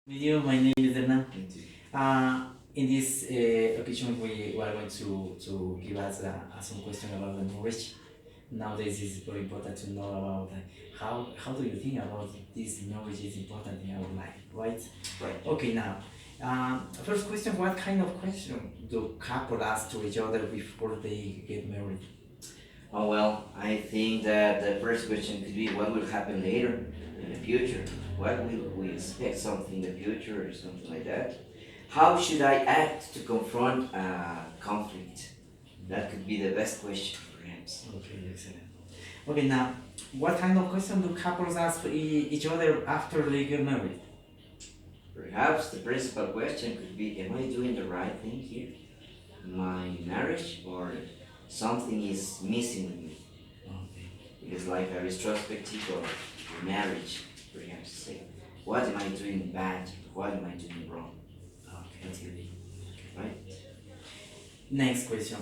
Video. My name is Hernan. In this occasion, we are going to give us some question about the knowledge. Nowadays, it's very important to know about how do you think about this knowledge is important in our life, right? Right. Okay, now, first question: what kind of question do couple ask to each other before they get married? Oh well, I think that the first question could be what will happen later in the future? What will we expect something in the future or something like that? How should I act to confront a conflict? That could be the best question, perhaps. Okay, excellent. Okay, now, what kind of question do couples ask each other after they get married? Perhaps the principal question could be, am I doing the right thing here? My marriage or something is missing with me? Okay. It is like a retrospective of marriage, perhaps say, what am I doing bad? What am I doing wrong? Okay. That's it, right? Next question.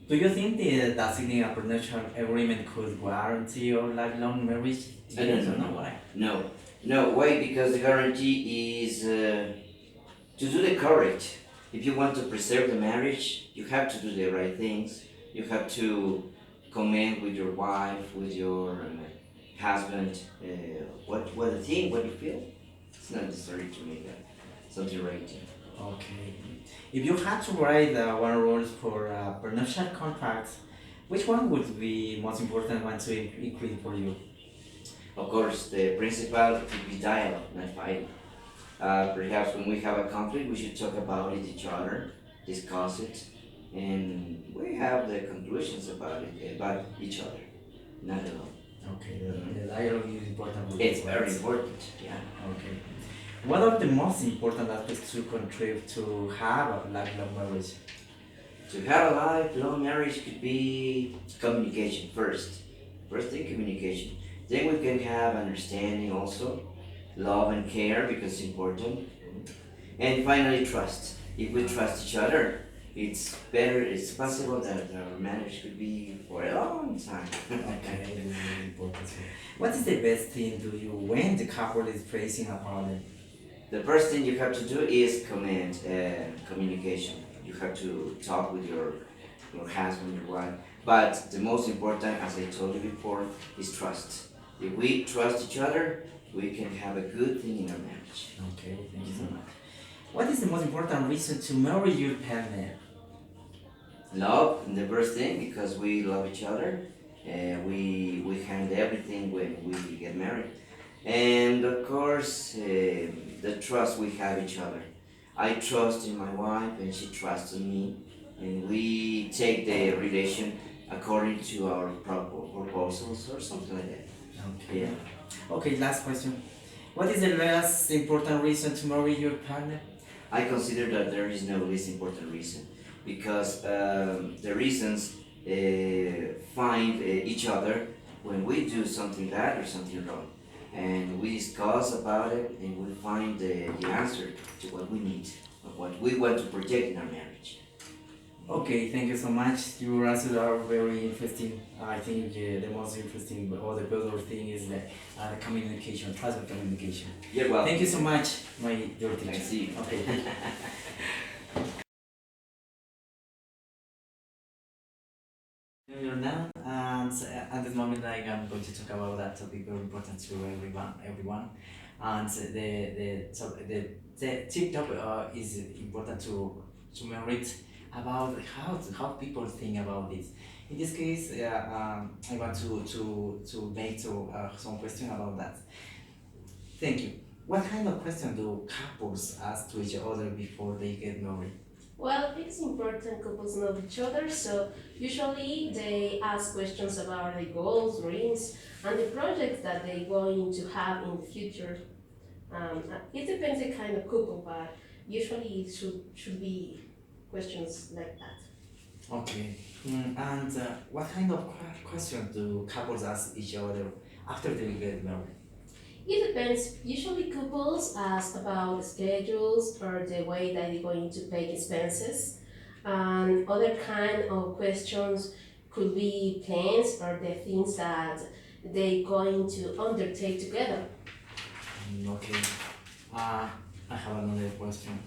Do you think that signing a prenuptial agreement could guarantee your lifelong marriage? No, Yes no, or no, no? no. Why? No, why? Because the guarantee is to do the correct. If you want to preserve the marriage, you have to do the right things. You have to comment with your wife, with your husband, what you think, what you feel. It's not necessary to make something right. Okay. If you had to write one rules for prenuptial contracts, which one would be most important one to include for you? Of course, the principle could be dialogue, not fighting. Perhaps when we have a conflict, we should talk about it each other, discuss it, and we have the conclusions about each other, not alone. Okay, the dialogue is important. It's very important. Yeah. Okay. What are the most important aspects to contribute to have a lifelong marriage? To have a lifelong marriage could be communication first. First thing, communication. Then we can have understanding also, love and care because it's important. And finally, trust. If we trust each other, it's better, it's possible that our marriage could be for a long time. Okay, this is really important. So, what is the best thing to do when the couple is facing a problem? The first thing you have to do is communication. You have to talk with your husband, your wife. But the most important, as I told you before, is trust. If we trust each other, we can have a good thing in our marriage. Okay, thank you so much. What is the most important reason to marry your partner? Love, the first thing, because we love each other. We hand everything when we get married. And of course, the trust we have each other. I trust in my wife and she trusts in me. And we take the relation according to our proposals or something like that. Okay. Yeah. Okay, last question. What is the last important reason to marry your partner? I consider that there is no least important reason because the reasons find each other when we do something bad or something wrong. And we discuss about it and we find the answer to what we need, what we want to project in our marriage. Okay, thank you so much. Your answers are very interesting. I think the most interesting or the better thing is the communication, trust and communication. Yeah, well. Thank you so much, my dear teacher. I see. Okay, thank you. You're now, and at this moment, I'm going to talk about that topic very important to everyone. And the tip topic is important to merit about how people think about this. In this case, I want to make some question about that. Thank you. What kind of question do couples ask to each other before they get married? Well, it's important couples know each other, so usually they ask questions about the goals, dreams, and the projects that they're going to have in the future. It depends the kind of couple, but usually it should be questions like that. Okay. And what kind of question do couples ask each other after they get married? It depends. Usually couples ask about schedules or the way that they're going to pay expenses. And other kind of questions could be plans or the things that they're going to undertake together. Okay. Uh, I have another question.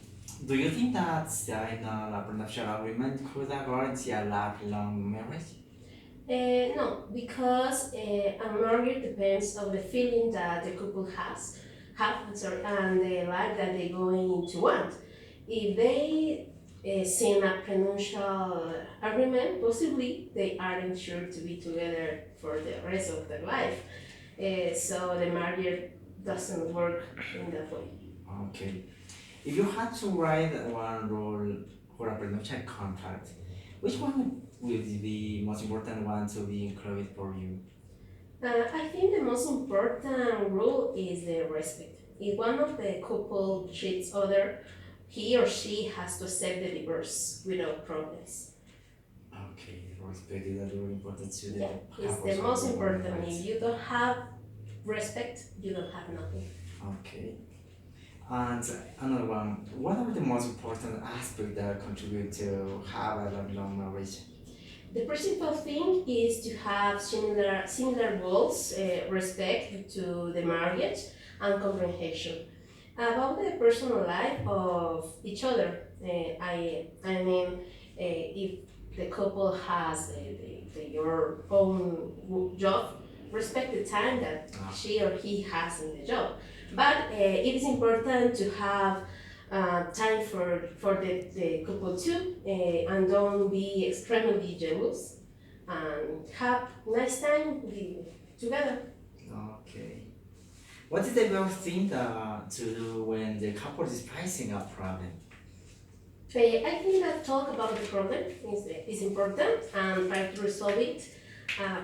Do you think that signing a prenuptial agreement could guarantee a lifelong marriage? No, because a marriage depends on the feeling that the couple have, and the life that they're going to want. If they sign a prenuptial agreement, possibly they aren't sure to be together for the rest of their life. So the marriage doesn't work in that way. Okay. If you had to write one rule for a prenuptial contract, which one will be the most important one to be included for you? I think the most important rule is the respect. If one of the couple treats other, he or she has to accept the divorce without problems. Okay, respect is very important to the Yeah, it's couples the of most the women, important. right? If you don't have respect, you don't have nothing. Okay. And another one, what are the most important aspects that contribute to have a long marriage? The principal thing is to have similar goals, respect to the marriage, and comprehension about the personal life of each other. I mean, if the couple has your own job, respect the time that she or he has in the job. But it is important to have time for the couple too, and don't be extremely jealous, and have nice time together. Okay. What is the best thing to do when the couple is facing a problem? I think that talk about the problem is important and try to resolve it.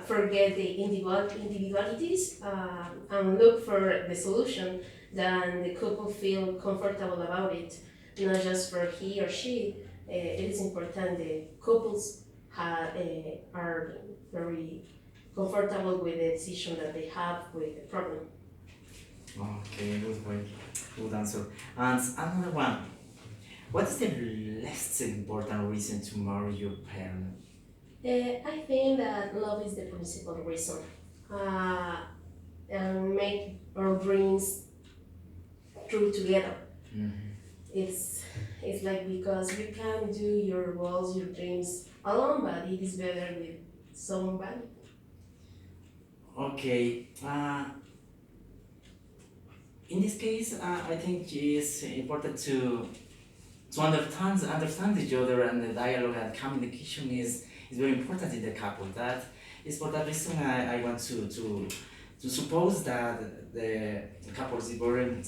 Forget the individualities and look for the solution. Then the couple feel comfortable about it, not just for he or she. It is important the couples are very comfortable with the decision that they have with the problem. Okay, good way, good answer. And another one, what is the least important reason to marry your parent? I think that love is the principal reason. Uh, and make our dreams true together. Mhm. It's it's like because you can do your goals, your dreams alone, but it is better with somebody. Okay, in this case, I think it's important to understand each other, and the dialogue and communication is very important in the couple. That is for that reason I want to suppose that the couples weren't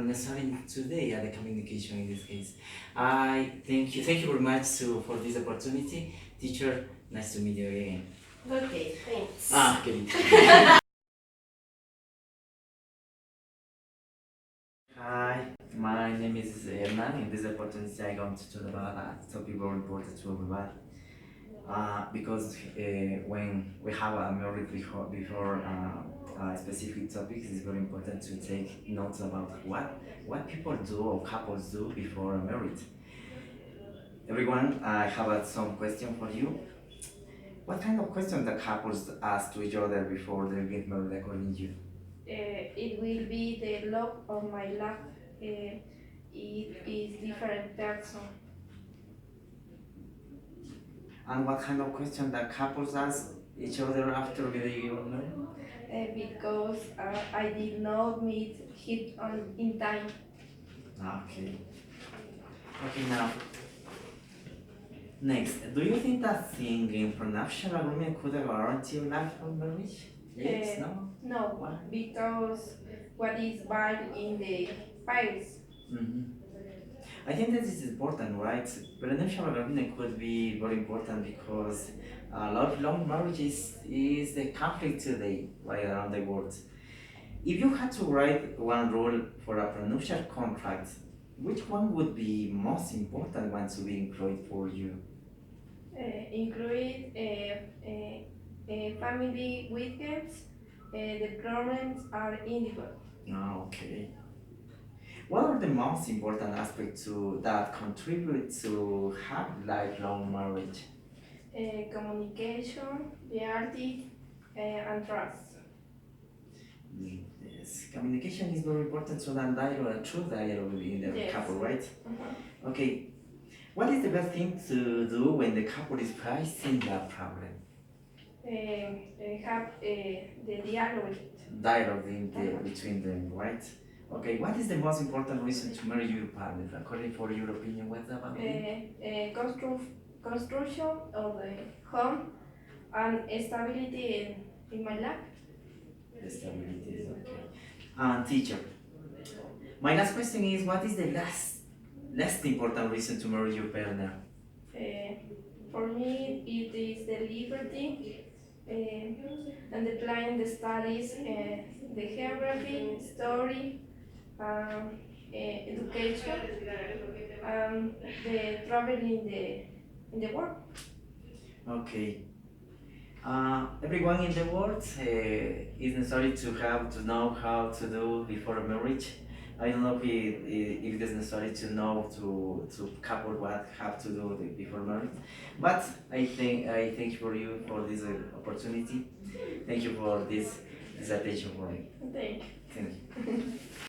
necessary today at the communication in this case. I thank you very much for this opportunity, teacher. Nice to meet you again. Okay, thanks. Kidding. Hi, my name is Hernan. In this opportunity, I'm going to talk about a topic very important to everybody. Because when we have a marriage before specific topics, it's very important to take notes about what people do or couples do before a marriage. Everyone, I have some question for you. What kind of questions the couples ask to each other before they get married according to you? It will be the love of my life. It is different person And what kind of question the couples ask each other after they get married? because I did not meet him in time. Okay. Okay, now, next, do you think that singing prenuptial agreement could guarantee a lifelong marriage? Yes, Uh, no? No, Why? because what is bad in the files. Mm-hmm. I think that is important, right? Prenuptial agreement could be very important because lifelong marriage is the conflict today, right around the world. If you had to write one rule for a prenuptial contract, which one would be most important one to be included for you? Include family weekends. The problems are individual. Okay. What are the most important aspects to that contribute to have lifelong marriage? Communication, loyalty, and trust. Yes, communication is very important to that dialogue, a true dialogue in the Yes. couple, right? Uh-huh. Okay. What is the best thing to do when the couple is facing that problem? Have the dialogue. Dialogue between them, right? Okay. What is the most important reason to marry your partner? According for your opinion, what's about it? Construction of the home and stability in my life. The stability is okay. Teacher. My last question is, what is the last important reason to marry your partner? Uh, for me, it is the liberty and the plan, the studies, the geography, story, education, the traveling in the world. Okay. Everyone in the world is necessary to have to know how to do before marriage. I don't know if it is necessary to know to couple what have to do before marriage, but I thank for you for this opportunity. Thank you for this attention for me. Thank you. Thank you.